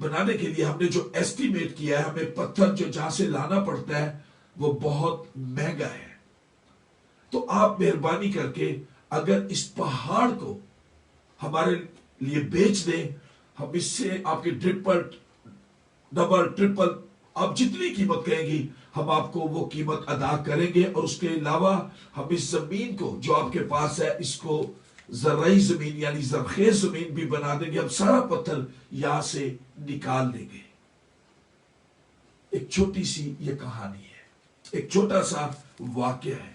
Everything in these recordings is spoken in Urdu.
بنانے کے لیے ہم نے جو ایسٹیمیٹ کیا ہے، ہمیں پتھر جو جہاں سے لانا پڑتا ہے وہ بہت مہنگا ہے. تو آپ مہربانی کر کے اگر اس پہاڑ کو ہمارے لیے بیچ دیں، ہم اس سے آپ کے ڈبل ٹرپل آپ جتنی قیمت کہیں گی ہم آپ کو وہ قیمت ادا کریں گے. اور اس کے علاوہ ہم اس زمین کو جو آپ کے پاس ہے اس کو زرعی زمین یعنی زرخیز زمین بھی بنا دیں گے. ہم سارا پتھر یہاں سے نکال دیں گے. ایک چھوٹی سی یہ کہانی ہے، ایک چھوٹا سا واقعہ ہے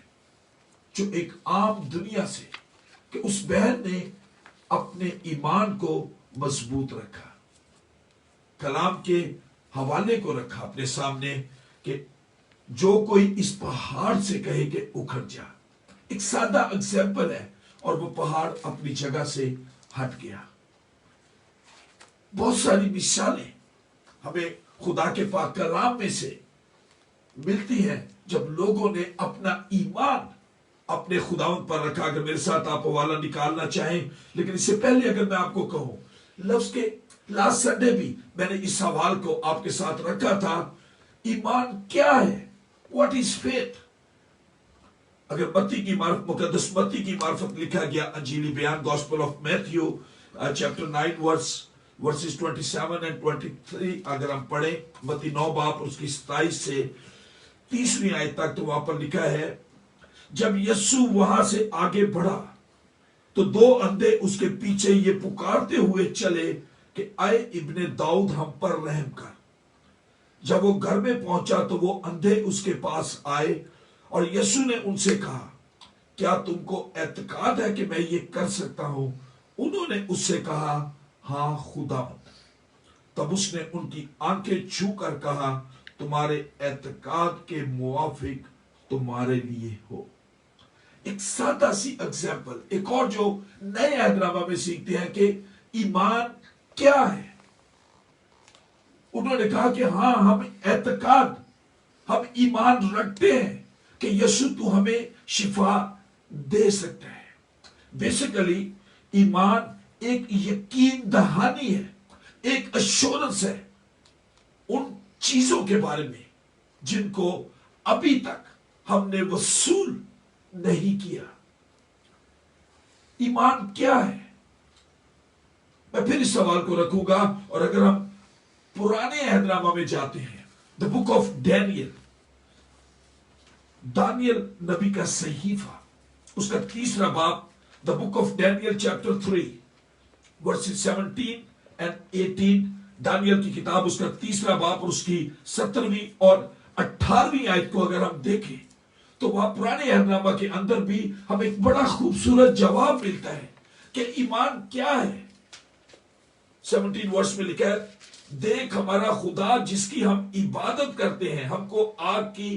جو ایک عام دنیا سے کہ اس بہن نے اپنے ایمان کو مضبوط رکھا، کلام کے حوالے کو رکھا اپنے سامنے کہ جو کوئی اس پہاڑ سے کہے کہ اکھڑ جا. ایک سادہ اگزامپل ہے اور وہ پہاڑ اپنی جگہ سے ہٹ گیا. بہت ساری مثالیں ہمیں خدا کے پاک کلام میں سے ملتی ہیں جب لوگوں نے اپنا ایمان اپنے خداوند پر رکھا. اگر میرے ساتھ آپ حوالہ نکالنا چاہیں، لیکن اس سے پہلے اگر میں آپ کو کہوں، لفظ کے لاسٹ سنڈے بھی میں نے اس سوال کو آپ کے ساتھ رکھا تھا، ایمان کیا ہے؟ What is faith? اگر مقدس متی کی معرفت لکھا گیا انجیلی بیان gospel of Matthew chapter 9 verses 27 and 23 اگر ہم پڑھیں، متی 9 باب اس کی 27 سے 30 آیت تک، تو وہاں پر لکھا ہے جب یسوع وہاں سے آگے بڑھا تو 2 اندھے اس کے پیچھے یہ پکارتے ہوئے چلے کہ اے ابن داؤد ہم پر رحم کر. جب وہ گھر میں پہنچا تو وہ اندھے اس کے پاس آئے اور یسوع نے ان سے کہا کیا تم کو اعتقاد ہے کہ میں یہ کر سکتا ہوں؟ انہوں نے اس سے کہا ہاں خداوند. تب اس نے ان کی آنکھیں چھو کر کہا تمہارے اعتقاد کے موافق تمہارے لیے ہو. ایک سادہ سی ایگزامپل، ایک اور جو نئے عہد نامہ میں سیکھتے ہیں کہ ایمان کیا ہے. انہوں نے کہا کہ ہاں ہم ایمان رکھتے ہیں کہ یسوع تو ہمیں شفا دے سکتا ہے. بیسیکلی ایمان ایک یقین دہانی ہے، ایک ایشورنس ہے ان چیزوں کے بارے میں جن کو ابھی تک ہم نے وصول نہیں کیا. ایمان کیا ہے؟ میں پھر اس سوال کو رکھوں گا. اور اگر ہم پرانے عہد نامہ میں جاتے ہیں، دا بک آف دانیل نبی کا صحیفہ، اس کا 3 باب، the book of Daniel chapter 3 verses 17 and 18. دانیل کی کتاب اس کا 3 باب اور اس کی 17ویں اور 18ویں آیت کو اگر ہم دیکھیں تو وہاں پرانے عہد نامہ کے اندر بھی ہمیں ایک بڑا خوبصورت جواب ملتا ہے کہ ایمان کیا ہے. 17 ورس میں لکھا ہے دیکھ ہمارا خدا جس کی ہم عبادت کرتے ہیں ہم کو آگ کی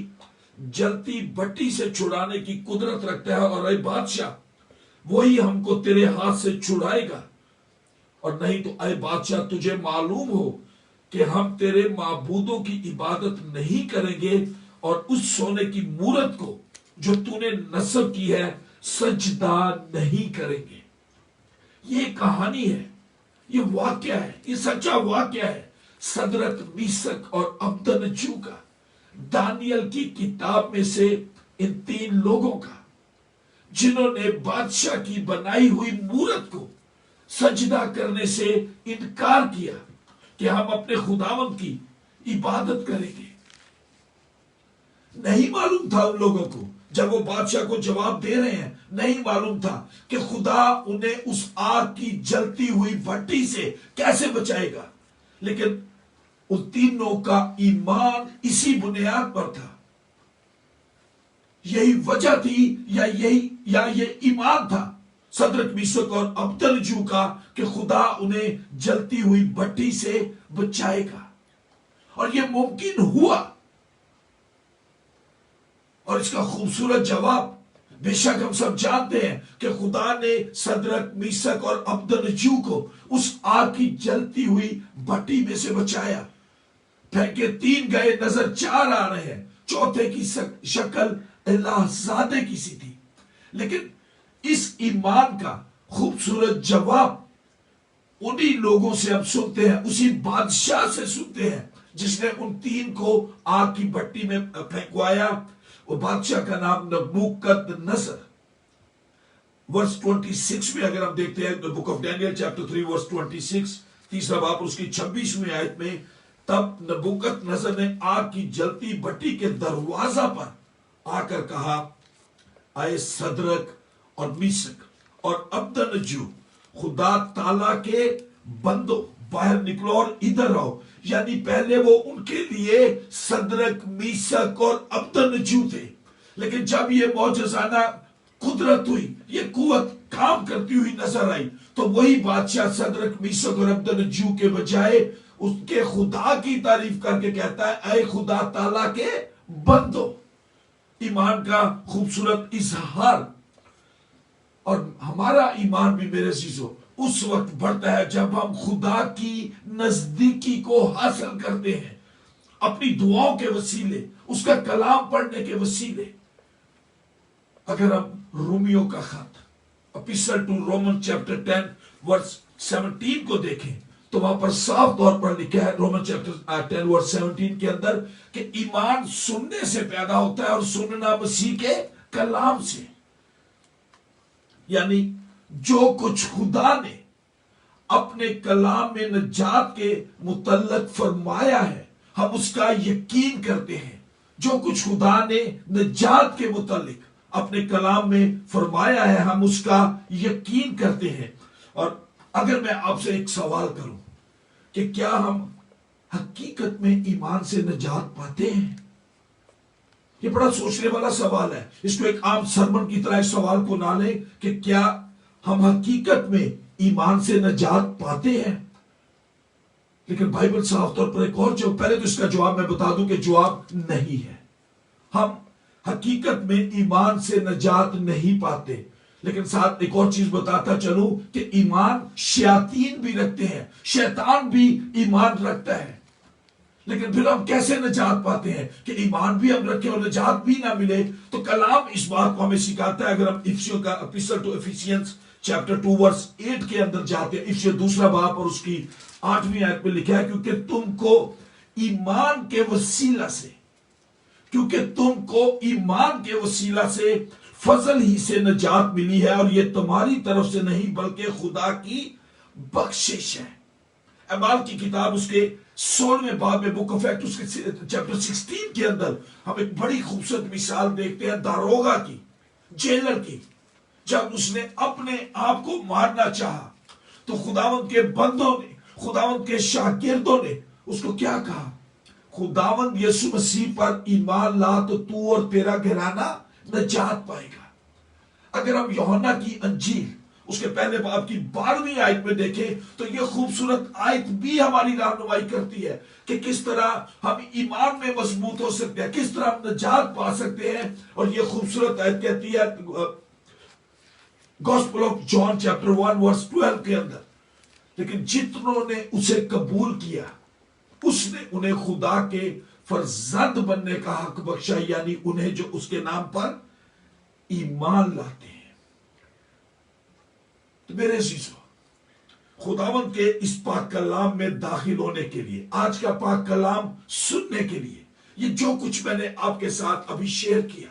جلتی بھٹی سے چھڑانے کی قدرت رکھتا ہے، اور اے بادشاہ وہی ہم کو تیرے ہاتھ سے چھڑائے گا. اور نہیں تو اے بادشاہ تجھے معلوم ہو کہ ہم تیرے معبودوں کی عبادت نہیں کریں گے اور اس سونے کی مورت کو جو تو نے نصب کی ہے سجدہ نہیں کریں گے. یہ کہانی ہے، یہ واقعہ ہے، یہ سچا واقعہ ہے صدرک میثق اور عبدنجو کا، دانیل کی کتاب میں سے ان 3 لوگوں کا جنہوں نے بادشاہ کی بنائی ہوئی مورت کو سجدہ کرنے سے انکار کیا کہ ہم اپنے خداوند کی عبادت کریں گے. نہیں معلوم تھا ان لوگوں کو، جب وہ بادشاہ کو جواب دے رہے ہیں نہیں معلوم تھا کہ خدا انہیں اس آگ کی جلتی ہوئی بھٹی سے کیسے بچائے گا. لیکن ان 3 کا ایمان اسی بنیاد پر تھا. یہی وجہ تھی یا یہ ایمان تھا صدرک میثق اور عبدنجو کا کہ خدا انہیں جلتی ہوئی بھٹی سے بچائے گا. اور یہ ممکن ہوا. اور اس کا خوبصورت جواب بے شک ہم سب جانتے ہیں کہ خدا نے صدرک میثق اور عبدنجو کو اس آگ کی جلتی ہوئی بھٹی میں سے بچایا. پھینکے 3 گئے، نظر 4 آ رہے ہیں، چوتھے کی شکل الہ زادے کی سی تھی. لیکن اس ایمان کا خوبصورت جواب انہی لوگوں سے ہم سنتے ہیں، اسی بادشاہ سے سنتے ہیں جس نے ان 3 کو آگ کی بھٹی میں پھینکوایا۔ وہ بادشاہ کا نام نبوکد نصر۔ ورس 26 میں اگر ہم دیکھتے ہیں بک آف ڈینیل چیپٹر 3 ورس 26، تیسرا باب اس کی 26ویں آیت میں، تب نبوکد نصر نے آگ کی جلتی بھٹی کے دروازہ پر آ کر کہا، اے صدرک اور میشک اور عبدنجو، خدا تعالیٰ کے بندو باہر نکلو اور ادھر آؤ۔ یعنی پہلے وہ ان کے لیے صدرک، میشک اور عبدنجو تھے، لیکن جب یہ معجزانہ قدرت ہوئی، یہ قوت کام کرتی ہوئی نظر آئی، تو وہی بادشاہ صدرک، میشک اور عبدنجو کے بجائے اس کے خدا کی تعریف کر کے کہتا ہے، اے خدا تعالیٰ کے بندو۔ ایمان کا خوبصورت اظہار۔ اور ہمارا ایمان بھی میرے عزیزو اس وقت بڑھتا ہے جب ہم خدا کی نزدیکی کو حاصل کرتے ہیں، اپنی دعاؤں کے وسیلے، اس کا کلام پڑھنے کے وسیلے۔ اگر ہم رومیو کا خط اپیسٹل ٹو رومن چیپٹر 10 ورس 17 کو دیکھیں تو وہاں پر صاف طور پر لکھا ہے، رومن چیپٹر 10 ورس 17 کے اندر، کہ ایمان سننے سے پیدا ہوتا ہے اور سننا مسیح کے کلام سے۔ یعنی جو کچھ خدا نے اپنے کلام میں نجات کے متعلق فرمایا ہے، ہم اس کا یقین کرتے ہیں۔ جو کچھ خدا نے نجات کے متعلق اپنے کلام میں فرمایا ہے، ہم اس کا یقین کرتے ہیں۔ اور اگر میں آپ سے ایک سوال کروں کہ کیا ہم حقیقت میں ایمان سے نجات پاتے ہیں؟ یہ بڑا سوچنے والا سوال ہے۔ اس کو ایک عام سرمن کی طرح اس سوال کو نہ لیں کہ کیا ہم حقیقت میں ایمان سے نجات پاتے ہیں۔ لیکن بائبل صاف طور پر ایک اور جو پہلے تو اس کا جواب میں بتا دوں کہ جواب نہیں ہے۔ ہم حقیقت میں ایمان سے نجات نہیں پاتے، لیکن ساتھ ایک اور چیز بتاتا چلوں کہ ایمان شیاطین بھی رکھتے ہیں، شیطان بھی ایمان رکھتا ہے۔ لیکن پھر ہم کیسے نجات پاتے ہیں کہ ایمان بھی ہم رکھیں اور نجات بھی نہ ملے؟ تو کلام اس بات کو ہمیں سکھاتا ہے۔ اگر ہم افسیوں کا اپیسٹل ٹو ایفیسینس چیپٹر 2 ورس 8 کے اندر جاتے ہیں، افسیوں دوسرا باب اور اس کی 8ویں آیت میں لکھا ہے، کیونکہ تم کو ایمان کے وسیلہ سے، کیونکہ تم کو ایمان کے وسیلہ سے فضل ہی سے نجات ملی ہے، اور یہ تمہاری طرف سے نہیں بلکہ خدا کی بخشش ہے۔ اعمال کی کتاب اس کے 16ویں باب میں بک آف ایکٹ اس کے چیپٹر 16 کے اندر ہم ایک بڑی خوبصورت مثال دیکھتے ہیں داروغہ کی، جیلر کی۔ جب اس نے اپنے آپ کو مارنا چاہا تو خداوند کے بندوں نے، خداوند کے شاگردوں نے اس کو کیا کہا؟ خداوند یسوع مسیح پر ایمان لا تو تو اور تیرا گھرانہ نجات پائے گا۔ اگر ہم یوحنا کی انجیل اس کے پہلے باب کی 12ویں آیت میں دیکھیں تو یہ خوبصورت آیت بھی ہماری رہنمائی کرتی ہے کہ کس طرح ہم ایمان میں مضبوط ہو سکتے ہیں، کس طرح ہم نجات پا سکتے ہیں۔ اور یہ خوبصورت آیت کہتی ہے گوسپل آف جان چیپٹر 1 ورس 12 کے اندر، لیکن جتنوں نے اسے قبول کیا اس نے انہیں خدا کے فرزند بننے کا حق بخشا، یعنی انہیں جو اس کے نام پر ایمان لاتے ہیں۔ تو میرے عزیزو، خداوند کے اس پاک کلام میں داخل ہونے کے لیے، آج کا پاک کلام سننے کے لیے، یہ جو کچھ میں نے آپ کے ساتھ ابھی شیئر کیا،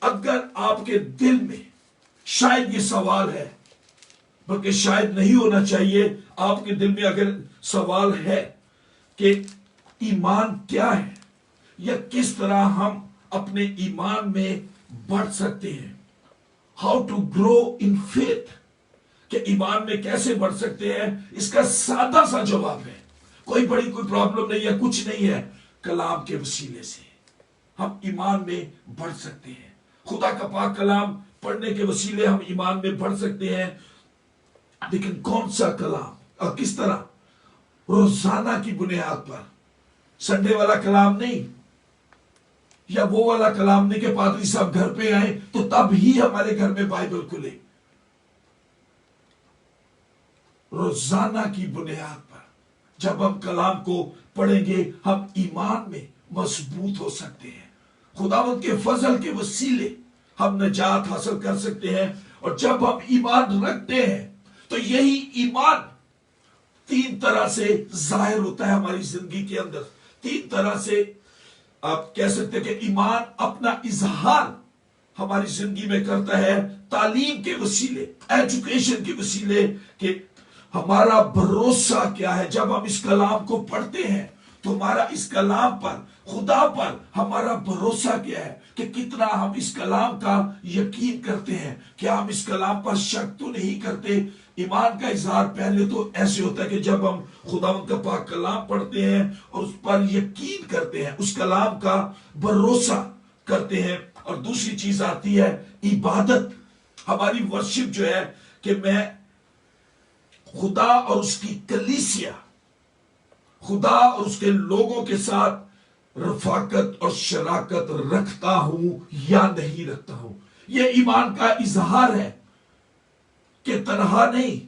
اگر آپ کے دل میں شاید یہ سوال ہے، بلکہ شاید نہیں ہونا چاہیے، آپ کے دل میں اگر سوال ہے کہ ایمان کیا ہے، یا کس طرح ہم اپنے ایمان میں بڑھ سکتے ہیں، how to grow in faith, کہ ایمان میں کیسے بڑھ سکتے ہیں، اس کا سادہ سا جواب ہے، کوئی بڑی کوئی پرابلم نہیں ہے، کچھ نہیں ہے، کلام کے وسیلے سے ہم ایمان میں بڑھ سکتے ہیں۔ خدا کا پاک کلام پڑھنے کے وسیلے ہم ایمان میں بڑھ سکتے ہیں، لیکن کون سا کلام اور کس طرح؟ روزانہ کی بنیاد پر، سنڈے والا کلام نہیں، یا وہ والا کلام نہیں کہ پادری صاحب گھر پہ آئیں تو تب ہی ہمارے گھر میں بائبل کھلے۔ روزانہ کی بنیاد پر جب ہم کلام کو پڑھیں گے ہم ایمان میں مضبوط ہو سکتے ہیں، خداوند کے فضل کے وسیلے ہم نجات حاصل کر سکتے ہیں۔ اور جب ہم ایمان رکھتے ہیں تو یہی ایمان تین طرح سے ظاہر ہوتا ہے ہماری زندگی کے اندر. تین طرح سے آپ کہہ سکتے کہ ایمان اپنا اظہار ہماری زندگی میں کرتا ہے. تعلیم کے وسیلے، ایجوکیشن کے وسیلے، کہ ہمارا بھروسہ کیا ہے. جب ہم اس کلام کو پڑھتے ہیں تو ہمارا اس کلام پر، خدا پر ہمارا بھروسہ کیا ہے، کہ کتنا ہم اس کلام کا یقین کرتے ہیں. کیا ہم اس کلام پر شک تو نہیں کرتے؟ ایمان کا اظہار پہلے تو ایسے ہوتا ہے کہ جب ہم خداوند کا پاک کلام پڑھتے ہیں اور اس پر یقین کرتے ہیں، اس کلام کا بھروسہ کرتے ہیں. اور دوسری چیز آتی ہے عبادت. ہماری ورشپ جو ہے کہ میں خدا اور اس کی کلیسیا، خدا اور اس کے لوگوں کے ساتھ رفاقت اور شراکت رکھتا ہوں یا نہیں رکھتا ہوں. یہ ایمان کا اظہار ہے کہ تنہا نہیں.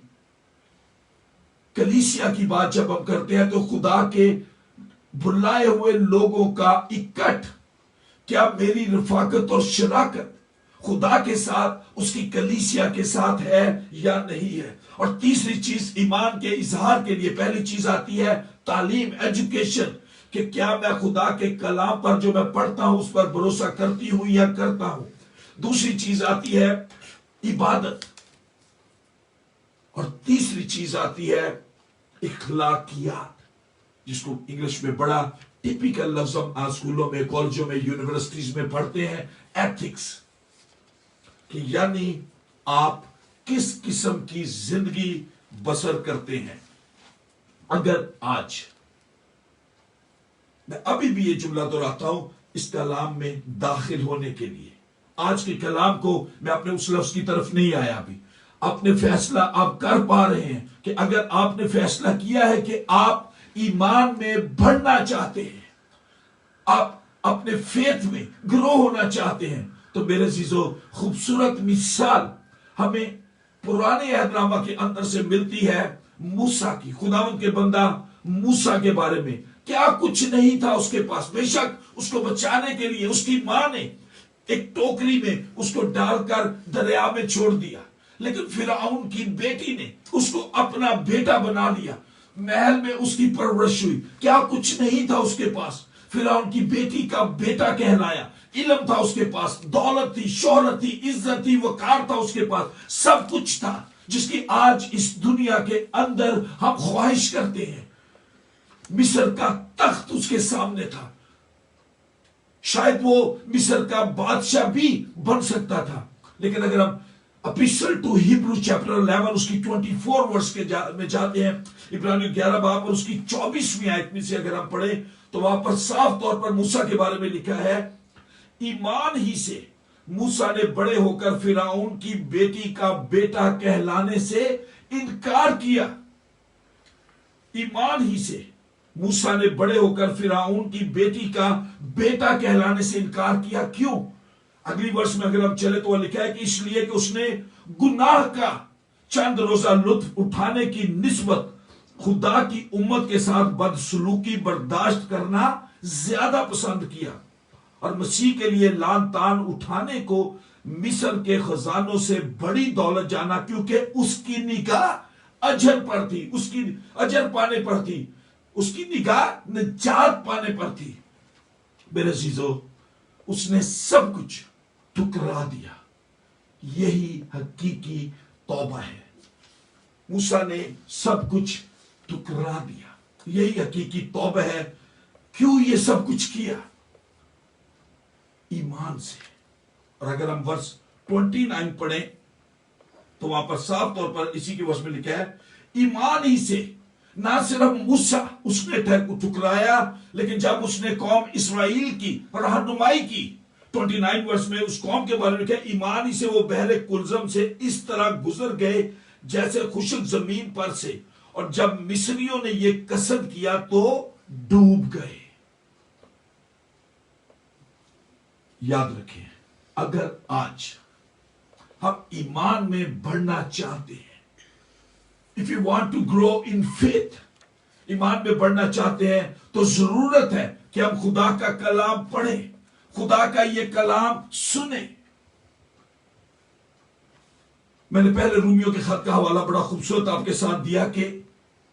کلیسیا کی بات جب ہم کرتے ہیں تو خدا کے بلائے ہوئے لوگوں کا اکٹھ. کیا میری رفاقت اور شراکت خدا کے ساتھ، اس کی کلیسیا کے ساتھ ہے یا نہیں ہے؟ اور تیسری چیز ایمان کے اظہار کے لیے پہلی چیز آتی ہے تعلیم، ایجوکیشن، کہ کیا میں خدا کے کلام پر جو میں پڑھتا ہوں اس پر بھروسہ کرتی ہوں یا کرتا ہوں. دوسری چیز آتی ہے عبادت، اور تیسری چیز آتی ہے اخلاقیات، جس کو انگلش میں بڑا ٹپیکل لفظ ہم اسکولوں میں، کالجوں میں، یونیورسٹیز میں پڑھتے ہیں، ایتھکس. کہ یعنی آپ کس قسم کی زندگی بسر کرتے ہیں. اگر آج میں ابھی بھی یہ جملہ دہراتا ہوں اس کلام میں داخل ہونے کے لیے، آج کے کلام کو میں اپنے اس لفظ کی طرف نہیں آیا ابھی. اپنے فیصلہ آپ کر پا رہے ہیں کہ اگر آپ نے فیصلہ کیا ہے کہ آپ ایمان میں بڑھنا چاہتے ہیں، آپ اپنے فیتھ میں گرو ہونا چاہتے ہیں، تو میرے عزیزو خوبصورت مثال ہمیں پرانے عہد نامہ کے اندر سے ملتی ہے موسیٰ کی. خداوند کے بندہ موسیٰ کے بارے میں کیا کچھ نہیں تھا اس کے پاس. بے شک اس کو بچانے کے لیے اس کی ماں نے ایک ٹوکری میں اس کو ڈال کر دریا میں چھوڑ دیا، لیکن فرعون کی بیٹی نے اس کو اپنا بیٹا بنا لیا. محل میں اس کی پرورش ہوئی. کیا کچھ نہیں تھا اس کے پاس. فرعون کی بیٹی کا بیٹا کہلایا. علم تھا اس کے پاس، دولت تھی، شہرت تھی، عزت تھی، وقار تھا اس کے پاس، سب کچھ تھا جس کی آج اس دنیا کے اندر ہم خواہش کرتے ہیں. مصر کا تخت اس کے سامنے تھا. شاید وہ مصر کا بادشاہ بھی بن سکتا تھا. لیکن اگر ہم اپیسٹل ٹو ہیبرو چیپٹر 11 اس کی 24 ورس میں جاتے ہیں، عبرانیوں 11 باب اور اس کی 24ویں آیت میں سے اگر ہم پڑھیں تو وہاں پر صاف طور پر موسیٰ کے بارے میں لکھا ہے، ایمان ہی سے موسیٰ نے بڑے ہو کر فرعون کی بیٹی کا بیٹا کہلانے سے انکار کیا. ایمان ہی سے موسیٰ نے بڑے ہو کر فرعون کی بیٹی کا بیٹا کہلانے سے انکار کیا. کیوں؟ اگلی ورس میں اگر ہم چلے تو وہ لکھا ہے کہ اس لیے کہ اس نے گناہ کا چند روزہ لطف اٹھانے کی نسبت خدا کی امت کے ساتھ بدسلوکی برداشت کرنا زیادہ پسند کیا، اور مسیح کے لیے لان تان اٹھانے کو مصر کے خزانوں سے بڑی دولت جانا، کیونکہ اس کی نگاہ اجر پر تھی، اس کی اجر پانے پر تھی، اس کی نگاہ نجات پانے پر تھی. میرے عزیزو، اس نے سب کچھ ٹھکرا دیا. یہی حقیقی توبہ ہے. موسیٰ نے سب کچھ ٹھکرا دیا. یہی حقیقی توبہ ہے. کیوں یہ سب کچھ کیا؟ ایمان سے. اور اگر ہم ورس 29 پڑھیں تو وہاں پر صاف طور پر اسی کی ورس میں لکھا ہے، ایمان ہی سے نہ صرف موسیٰ اس نے ٹھکرایا، لیکن جب اس نے قوم اسرائیل کی رہنمائی کی، 29 ورس میں اس قوم کے بارے میں لکھا ہے، ایمان ہی سے وہ بحر کلزم سے اس طرح گزر گئے جیسے خشک زمین پر سے، اور جب مصریوں نے یہ قصد کیا تو ڈوب گئے. یاد رکھیں، اگر آج ہم ایمان میں بڑھنا چاہتے ہیں، if you want to grow in faith، ایمان میں بڑھنا چاہتے ہیں، تو ضرورت ہے کہ ہم خدا کا کلام پڑھیں، خدا کا یہ کلام سنیں. میں نے پہلے رومیوں کے خط کا حوالہ بڑا خوبصورت آپ کے ساتھ دیا کہ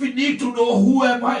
We need to know who am I?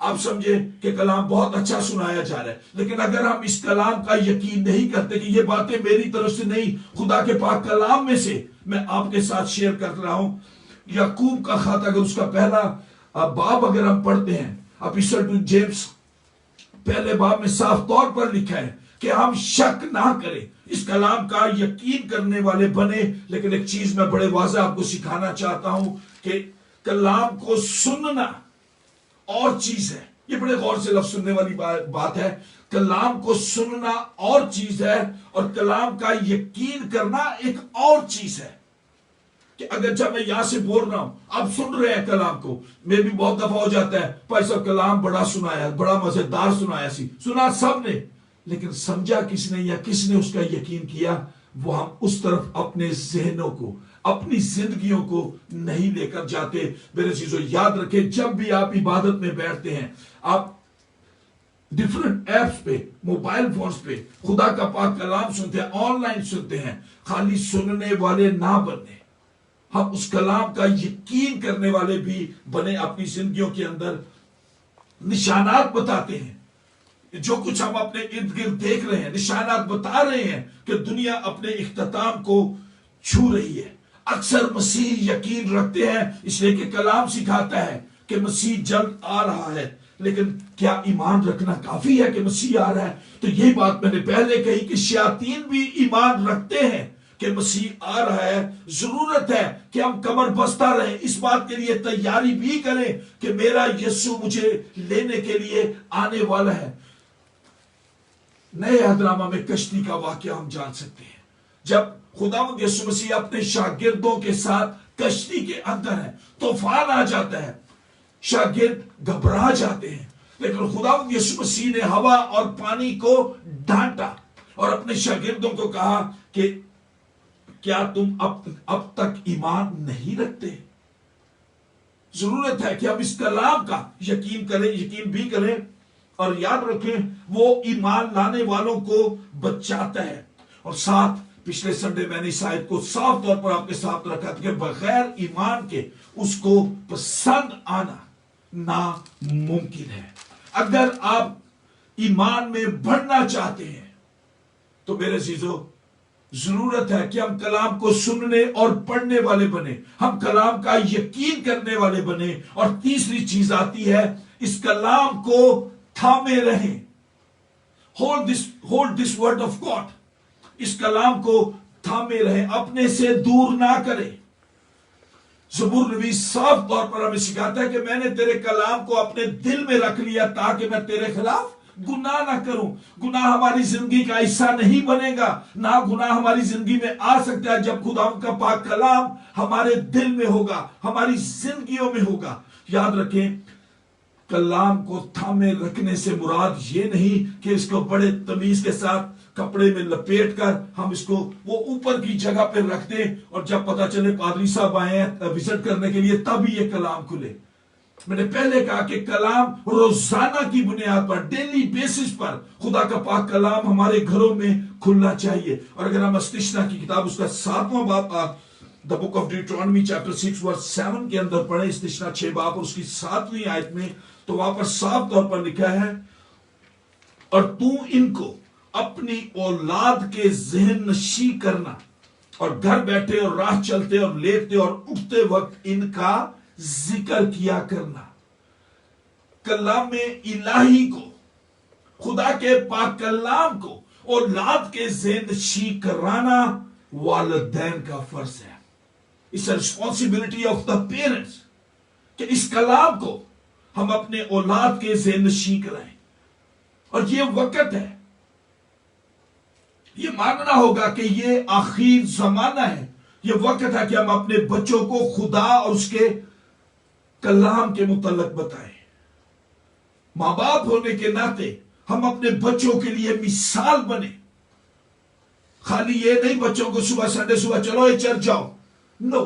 آپ سمجھے کہ کلام بہت اچھا سنایا جا رہا ہے، لیکن اگر ہم اس کلام کا یقین نہیں کرتے کہ یہ باتیں میری طرف سے نہیں، خدا کے پاک کلام میں سے میں آپ کے ساتھ شیئر کر رہا ہوں۔ یعقوب کا خط اگر اس کا پہلا باب اگر ہم پڑھتے ہیں، اپیسٹل ٹو جیمز پہلے باب میں صاف طور پر لکھا ہے کہ ہم شک نہ کریں، اس کلام کا یقین کرنے والے بنے۔ لیکن ایک چیز میں بڑے واضح آپ کو سکھانا چاہتا ہوں کہ کلام کو سننا اور چیز ہے، یہ بڑے غور سے لفظ سننے والی بات ہے۔ کلام کو سننا اور چیز ہے، اور کلام کا یقین کرنا ایک اور چیز ہے۔ کہ اگر جب میں یہاں سے بول رہا ہوں، آپ سن رہے ہیں کلام کو، میں بھی بہت دفعہ ہو جاتا ہے بھائی صاحب کلام بڑا سنایا، بڑا مزیدار سنایا، سنا سب نے، لیکن سمجھا کس نے یا کس نے اس کا یقین کیا، وہ ہم اس طرف اپنے ذہنوں کو، اپنی زندگیوں کو نہیں لے کر جاتے۔ میرے چیزوں یاد رکھیں، جب بھی آپ عبادت میں بیٹھتے ہیں، آپ ڈیفرنٹ ایپس پہ، موبائل فونز پہ خدا کا پاک کلام سنتے ہیں، آن لائن سنتے ہیں، خالی سننے والے نہ بننے، ہم اس کلام کا یقین کرنے والے بھی بنے۔ اپنی زندگیوں کے اندر نشانات بتاتے ہیں، جو کچھ ہم اپنے ارد گرد دیکھ رہے ہیں، نشانات بتا رہے ہیں کہ دنیا اپنے اختتام کو چھو رہی ہے۔ اکثر مسیح یقین رکھتے ہیں، اس لیے کہ کلام سکھاتا ہے کہ مسیح جلد آ رہا ہے، لیکن کیا ایمان رکھنا کافی ہے کہ مسیح آ رہا ہے؟ تو یہی بات میں نے پہلے کہی کہ شیاطین بھی ایمان رکھتے ہیں کہ مسیح آ رہا ہے۔ ضرورت ہے کہ ہم کمر بستہ رہیں، اس بات کے لیے تیاری بھی کریں کہ میرا یسوع مجھے لینے کے لیے آنے والا ہے۔ نئے عہدنامہ میں کشتی کا واقعہ ہم جان سکتے ہیں، جب خداوند یسوع مسیح اپنے شاگردوں کے ساتھ کشتی کے اندر ہے، طوفان آ جاتا ہے، شاگرد گھبرا جاتے ہیں، لیکن خداوند یسوع مسیح نے ہوا اور پانی کو ڈانٹا اور اپنے شاگردوں کو کہا کہ کیا تم اب تک ایمان نہیں رکھتے؟ ضرورت ہے کہ ہم اس کلام کا یقین کریں، یقین بھی کریں، اور یاد رکھیں وہ ایمان لانے والوں کو بچاتا ہے۔ اور ساتھ پچھلے سنڈے میں نے اس آیت کو صاف طور پر آپ کے ساتھ رکھا تھا کہ بغیر ایمان کے اس کو پسند آنا ناممکن ہے۔ اگر آپ ایمان میں بڑھنا چاہتے ہیں تو میرے عزیزو ضرورت ہے کہ ہم کلام کو سننے اور پڑھنے والے بنے، ہم کلام کا یقین کرنے والے بنے۔ اور تیسری چیز آتی ہے، اس کلام کو تھامے رہیں۔ hold this word of God، اس کلام کو تھامے رہیں، اپنے سے دور نہ کریں۔ زبور نبی صاف طور پر ہمیں سکھاتا ہے کہ میں نے تیرے کلام کو اپنے دل میں رکھ لیا تاکہ میں تیرے خلاف گناہ نہ کروں۔ گناہ ہماری زندگی کا حصہ نہیں بنے گا، نہ گناہ ہماری زندگی میں آ سکتا ہے جب خدا کا پاک کلام ہمارے دل میں ہوگا، ہماری زندگیوں میں ہوگا۔ یاد رکھیں، کلام کو تھامے رکھنے سے مراد یہ نہیں کہ اس کو بڑے تمیز کے ساتھ کپڑے میں لپیٹ کر ہم اس کو وہ اوپر کی جگہ پہ رکھ دیں اور جب پتا چلے پادری صاحب آئے ہیں وزٹ کرنے کے لیے تب یہ کلام کھلے۔ میں نے پہلے کہا کہ کلام روزانہ کی بنیاد پر، ڈیلی بیسس پر خدا کا پاک کلام ہمارے گھروں میں کھلنا چاہیے۔ اور اگر ہم استثنا کی کتاب اس کا 7واں باب the book of Deuteronomy chapter 6 ورس 7 کے اندر پڑھیں، استثنا 6 باب اور اس کی 7ویں آیت میں، تو وہاں پر صاف طور پر لکھا ہے، اور تو ان کو اپنی اولاد کے ذہن نشی کرنا، اور گھر بیٹھے اور راہ چلتے اور لیٹتے اور اٹھتے وقت ان کا ذکر کیا کرنا۔ کلام الہی کو، خدا کے پاک کلام کو اولاد کے ذہن نشی کرانا والدین کا فرض ہے۔ It's a responsibility of the parents کہ اس کلام کو ہم اپنے اولاد کے ذہن نشی کرائیں۔ اور یہ وقت ہے، یہ ماننا ہوگا کہ یہ آخر زمانہ ہے، یہ وقت ہے کہ ہم اپنے بچوں کو خدا اور اس کے کلام کے متعلق بتائیں۔ ماں باپ ہونے کے ناطے ہم اپنے بچوں کے لیے مثال بنے۔ خالی یہ نہیں بچوں کو صبح سنڈے صبح چلو چرچ جاؤ، نو،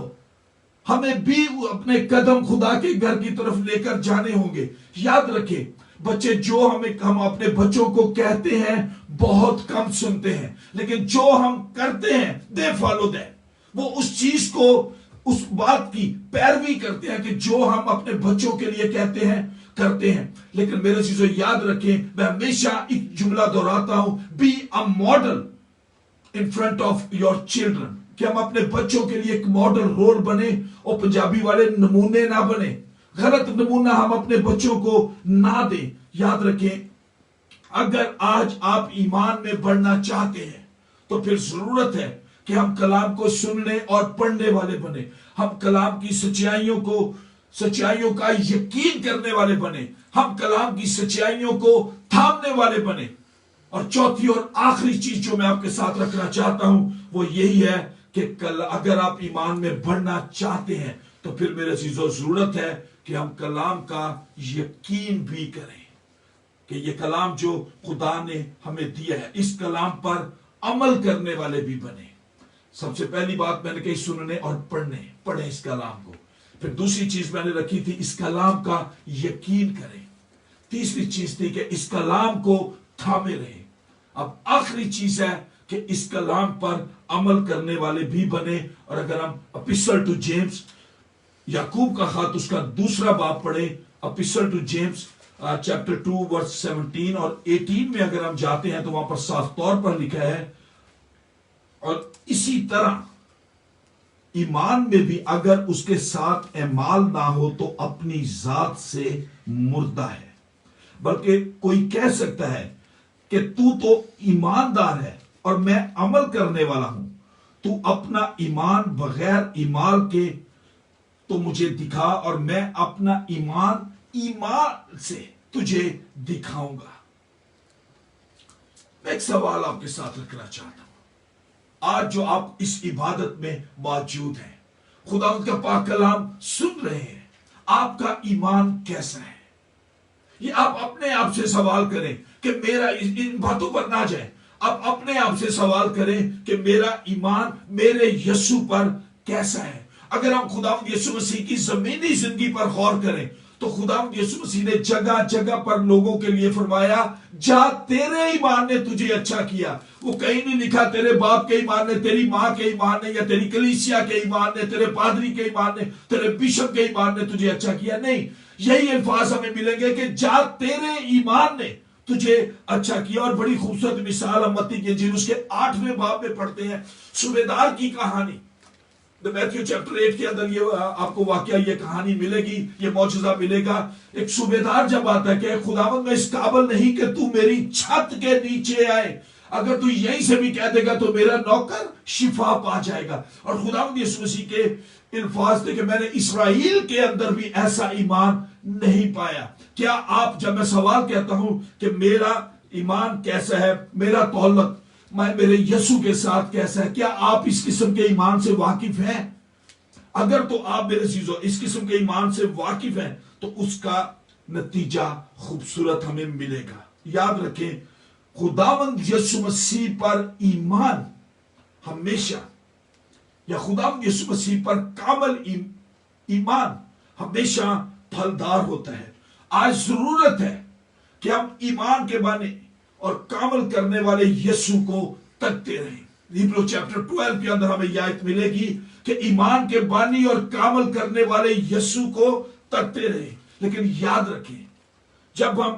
ہمیں بھی اپنے قدم خدا کے گھر کی طرف لے کر جانے ہوں گے۔ یاد رکھیں، بچے جو ہم اپنے بچوں کو کہتے ہیں بہت کم سنتے ہیں، لیکن جو ہم کرتے ہیں دے فالو دے، وہ اس چیز کو، اس بات کی پیروی کرتے ہیں کہ جو ہم اپنے بچوں کے لیے کہتے ہیں۔ کرتے ہیں. لیکن میرے چیزوں یاد رکھیں, میں ہمیشہ ایک جملہ دہراتا ہوں, be a model in front of your children, کہ ہم اپنے بچوں کے لیے ایک ماڈل رول بنے, اور پنجابی والے نمونے نہ بنے, غلط نمونہ ہم اپنے بچوں کو نہ دیں. یاد رکھیں, اگر آج آپ ایمان میں بڑھنا چاہتے ہیں تو پھر ضرورت ہے کہ ہم کلام کو سننے اور پڑھنے والے بنے, ہم کلام کی سچائیوں کا یقین کرنے والے بنے, ہم کلام کی سچائیوں کو تھامنے والے بنے. اور چوتھی اور آخری چیز جو میں آپ کے ساتھ رکھنا چاہتا ہوں وہ یہی ہے کہ اگر آپ ایمان میں بڑھنا چاہتے ہیں تو پھر میرے عزیزو ضرورت ہے کہ ہم کلام کا یقین بھی کریں, کہ یہ کلام جو خدا نے ہمیں دیا ہے اس کلام پر عمل کرنے والے بھی بنے. سب سے پہلی بات میں نے کہی سننے اور پڑھیں اس کلام کو. پھر دوسری چیز میں نے رکھی تھی اس کلام کا یقین کریں. تیسری چیز تھی کہ اس کلام کو تھامے رہیں. اب آخری چیز ہے کہ اس کلام پر عمل کرنے والے بھی بنے. اور اگر ہم اپیسٹل ٹو جیمز, یعقوب کا خط اس کا دوسرا باب پڑھیں, اپیسٹل ٹو جیمز چیپٹر 2 ورس 17 اور 18 میں اگر ہم جاتے ہیں تو وہاں پر صاف طور پر لکھا ہے, اور اسی طرح ایمان میں بھی اگر اس کے ساتھ اعمال نہ ہو تو اپنی ذات سے مردہ ہے. بلکہ کوئی کہہ سکتا ہے کہ تو ایماندار ہے اور میں عمل کرنے والا ہوں, تو اپنا ایمان بغیر ایمان کے تو مجھے دکھا اور میں اپنا ایمان سے تجھے دکھاؤں گا. میں ایک سوال آپ کے ساتھ رکھنا چاہتا ہوں. آج جو آپ اس عبادت میں موجود ہیں, خدا ان کا پاک کلام سن رہے ہیں, آپ کا ایمان کیسا ہے؟ یہ آپ اپنے آپ سے سوال کریں کہ میرا ان باتوں پر نہ جائیں. آپ اپنے آپ سے سوال کریں کہ میرا ایمان میرے یسوع پر کیسا ہے. اگر ہم خداوند یسوع مسیح کی زمینی زندگی پر غور کریں تو خداوند یسوع مسیح نے جگہ جگہ پر لوگوں کے لیے فرمایا, جا تیرے ایمان نے تجھے اچھا کیا. وہ کہیں نہیں لکھا تیرے باپ کے ایمان نے, تیری ماں کے ایمان نے, یا تیری کلیسیا کے ایمان نے, تیرے پادری کے ایمان نے, تیرے بشپ کے ایمان نے تجھے اچھا کیا. نہیں, یہی الفاظ ہمیں ملیں گے کہ جا تیرے ایمان نے تجھے اچھا کیا. اور بڑی خوبصورت مثال ہم متی کی انجیل اس کے 8ویں باب میں پڑھتے ہیں, صوبیدار کی کہانی. میتھیو چیپٹر 8 کے اندر یہ آپ کو واقعہ یہ کہانی ملے گی, یہ معجزہ ملے گا. ایک صوبیدار جب آتا ہے کہ خداوند میں اس قابل نہیں کہ تو میری چھت کے نیچے آئے, اگر تو یہیں سے بھی کہہ دے گا تو میرا نوکر شفا پا جائے گا. اور خداوند یسوع مسیح کے الفاظ تھے کہ میں نے اسرائیل کے اندر بھی ایسا ایمان نہیں پایا. کیا آپ, جب میں سوال کہتا ہوں کہ میرا ایمان کیسا ہے, میرا تعلق میں میرے یسوع کے ساتھ کیسا ہے, کیا آپ اس قسم کے ایمان سے واقف ہیں؟ اگر تو آپ میرے عزیزو اس قسم کے ایمان سے واقف ہیں تو اس کا نتیجہ خوبصورت ہمیں ملے گا. یاد رکھیں, خداوند یسوع مسیح پر ایمان ہمیشہ, یا خداوند یسوع مسیح پر کامل ایمان ہمیشہ پھلدار ہوتا ہے. آج ضرورت ہے کہ ہم ایمان کے بانی اور کامل کرنے والے یسوع کو تکتے رہیں. ہیبرو چیپٹر 12 کے اندر ہمیں یہ آیت ملے گی کہ ایمان کے بانی اور کامل کرنے والے یسوع کو تکتے رہیں. لیکن یاد رکھیں, جب ہم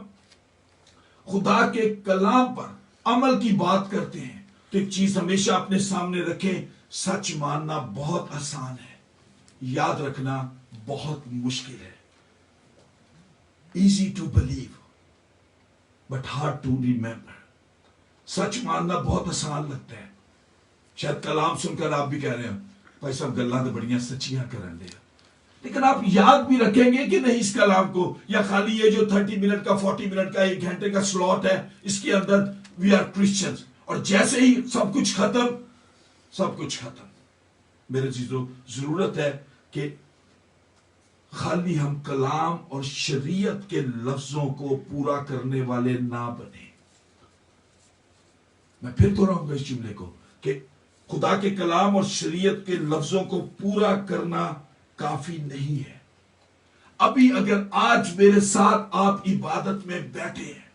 خدا کے کلام پر عمل کی بات کرتے ہیں تو ایک چیز ہمیشہ اپنے سامنے رکھیں, سچ ماننا بہت آسان ہے, یاد رکھنا بہت مشکل ہے. easy to believe but hard to remember. سچ ماننا بہت آسان لگتا ہے. شاید کلام سن کر آپ بھی کہہ رہے ہیں بھائی صاحب گلاں تو بڑیاں سچیاں کرن دے, لیکن آپ یاد بھی رکھیں گے کہ نہیں اس کلام کو, یا خالی یہ جو 30 منٹ کا 40 منٹ کا 1 گھنٹے کا سلوٹ ہے اس کے اندر وی آر کرسچنز, اور جیسے ہی سب کچھ ختم. میرے چیزوں, ضرورت ہے کہ خالی ہم کلام اور شریعت کے لفظوں کو پورا کرنے والے نہ بنے. میں پھر تو رہوں گا اس جملے کو کہ خدا کے کلام اور شریعت کے لفظوں کو پورا کرنا کافی نہیں ہے. ابھی اگر آج میرے ساتھ آپ عبادت میں بیٹھے ہیں,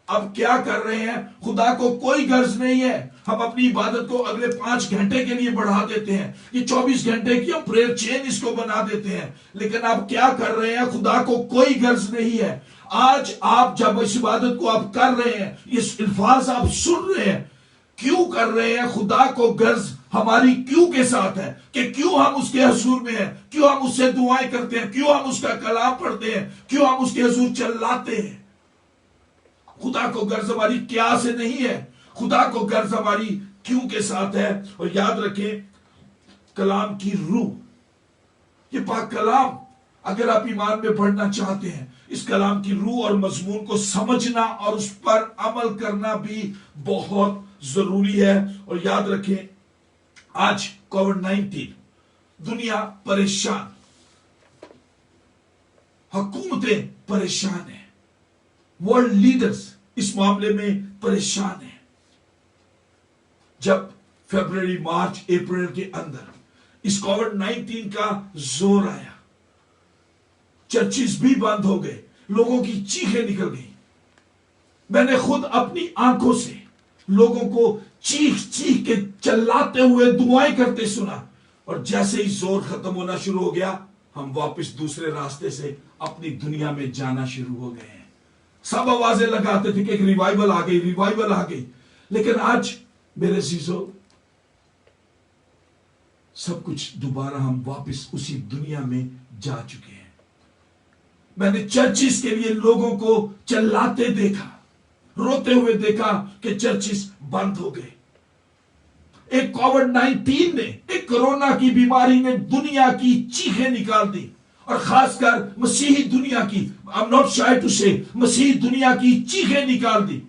اب کیا کر رہے ہیں, خدا کو کوئی غرض نہیں ہے ہم اپنی عبادت کو اگلے 5 گھنٹے کے لیے بڑھا دیتے ہیں، یہ 24 گھنٹے کی ہم پریئر چین اس کو بنا دیتے ہیں، لیکن آپ کیا کر رہے ہیں؟ خدا کو کوئی غرض نہیں ہے۔ آج آپ جب اس عبادت کو آپ کر رہے ہیں، یہ الفاظ آپ سن رہے ہیں، کیوں کر رہے ہیں؟ خدا کو غرض ہماری کیوں کے ساتھ ہے کہ کیوں ہم اس کے حضور میں ہیں، کیوں ہم اس سے دعائیں کرتے ہیں، کیوں ہم اس کا کلام پڑھتے ہیں، کیوں ہم اس کے حضور چلاتے ہیں۔ خدا کو غرض ہماری کیا سے نہیں ہے، خدا کو غرض ہماری کیوں کے ساتھ ہے۔ اور یاد رکھیں، کلام کی روح، یہ پاک کلام، اگر آپ ایمان میں بڑھنا چاہتے ہیں، اس کلام کی روح اور مضمون کو سمجھنا اور اس پر عمل کرنا بھی بہت ضروری ہے۔ اور یاد رکھیں، آج کووڈ-19 دنیا پریشان، حکومتیں پریشان ہیں، ورلڈ لیڈرز اس معاملے میں پریشان ہیں۔ جب فیبروری، مارچ، اپریل کے اندر اس کووڈ-19 کا زور آیا، چرچز بھی بند ہو گئے، لوگوں کی چیخیں نکل گئی۔ میں نے خود اپنی آنکھوں سے لوگوں کو چیخ چیخ کے چلاتے ہوئے دعائیں کرتے سنا، اور جیسے ہی زور ختم ہونا شروع ہو گیا، ہم واپس دوسرے راستے سے اپنی دنیا میں جانا شروع ہو گئے ہیں۔ سب آوازیں لگاتے تھے کہ ایک ریوائیول آ گئی، ریوائیول آ گئی، لیکن آج میرے عزیزو، سب کچھ دوبارہ ہم واپس اسی دنیا میں جا چکے ہیں۔ میں نے چرچز کے لیے لوگوں کو چلاتے دیکھا، روتے ہوئے دیکھا کہ چرچز بند ہو گئے۔ ایک کووڈ-19 نے، ایک کرونا کی بیماری نے دنیا کی چیخیں نکال دی، اور خاص کر مسیحی دنیا کی، I'm not shy to say، مسیحی دنیا کی چیخیں نکال دی۔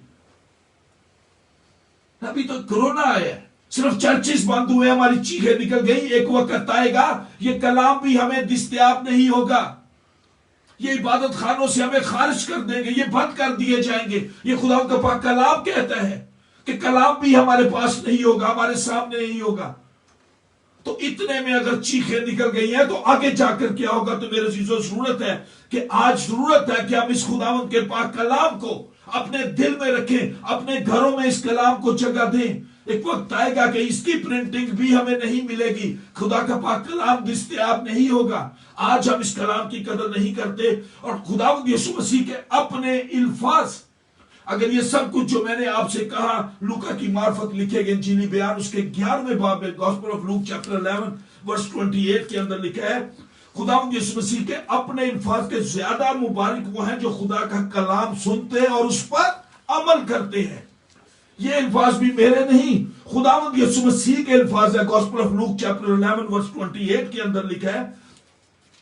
ابھی تو کرونا آیا ہے، صرف چرچز بند ہوئے، ہماری چیخیں نکل گئی۔ ایک وقت آئے گا یہ کلام بھی ہمیں دستیاب نہیں ہوگا، یہ عبادت خانوں سے ہمیں خارج کر دیں گے، یہ بند کر دیے جائیں گے۔ یہ خدا کا پاک کلام کہتا ہے کہ کلام بھی ہمارے پاس نہیں ہوگا، ہمارے سامنے نہیں ہوگا۔ تو اتنے میں اگر چیخیں نکل گئی ہیں تو آگے جا کر کیا ہوگا؟ تو میرے عزیزو، ضرورت ہے کہ آج ضرورت ہے کہ ہم اس خداوند کے پاک کلام کو اپنے دل میں رکھیں، اپنے گھروں میں اس کلام کو جگہ دیں۔ ایک وقت آئے گا کہ اس کی پرنٹنگ بھی ہمیں نہیں ملے گی، خدا کا پاک کلام دستیاب نہیں ہوگا۔ آج ہم اس کلام کی قدر نہیں کرتے، اور خداوند یسوع مسیح کے اپنے الفاظ، اگر یہ سب کچھ جو میں نے آپ سے کہا لوکا کی معرفت لکھے گئے انجیلی بیان اس کے 11ویں باب میں، گاسپل آف لوک چیپٹر 11 ورس 28 کے اندر لکھا ہے، خداوند یسوع مسیح کے اپنے الفاظ کے زیادہ مبارک وہ ہیں جو خدا کا کلام سنتے اور اس پر عمل کرتے ہیں۔ یہ الفاظ بھی میرے نہیں، خداوند یسوع مسیح کے الفاظ ہے۔ گاسپل آف لوک چیپٹر 11 ورس 28 کے اندر لکھا ہے،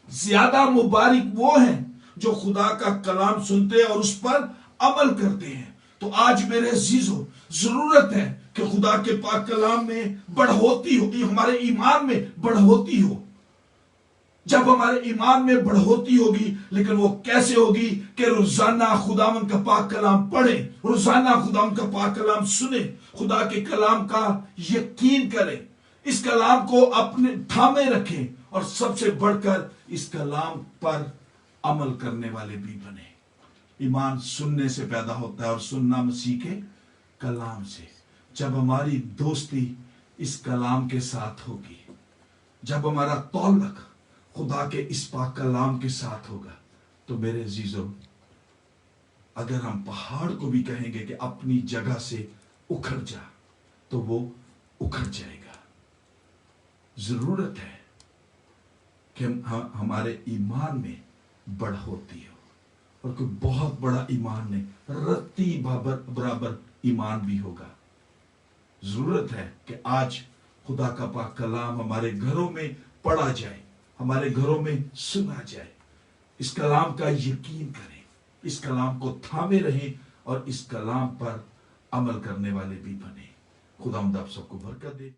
زیادہ مبارک وہ ہیں جو خدا کا کلام سنتے اور اس پر عمل کرتے ہیں۔ تو آج میرے عزیزو، ضرورت ہے کہ خدا کے پاک کلام میں بڑھوتی ہو، ہمارے ایمان میں بڑھوتی ہو۔ جب ہمارے ایمان میں بڑھوتی ہوگی، لیکن وہ کیسے ہوگی؟ کہ روزانہ خداوند کا پاک کلام پڑھیں، روزانہ خداوند کا پاک کلام سنیں، خدا کے کلام کا یقین کریں، اس کلام کو اپنے تھامے رکھیں، اور سب سے بڑھ کر اس کلام پر عمل کرنے والے بھی بنیں۔ ایمان سننے سے پیدا ہوتا ہے، اور سننا مسیح کے کلام سے۔ جب ہماری دوستی اس کلام کے ساتھ ہوگی، جب ہمارا تعلق خدا کے اس پاک کلام کے ساتھ ہوگا، تو میرے عزیزو، اگر ہم پہاڑ کو بھی کہیں گے کہ اپنی جگہ سے اکھڑ جا، تو وہ اکھڑ جائے گا۔ ضرورت ہے کہ ہمارے ایمان میں بڑھوتی ہو، اور کوئی بہت بڑا ایمان نہیں، رتی برابر ایمان بھی ہوگا۔ ضرورت ہے کہ آج خدا کا پاک کلام ہمارے گھروں میں پڑھا جائے، ہمارے گھروں میں سنا جائے، اس کلام کا یقین کریں، اس کلام کو تھامے رہیں، اور اس کلام پر عمل کرنے والے بھی بنیں۔ خداوند آپ سب کو برکت دے۔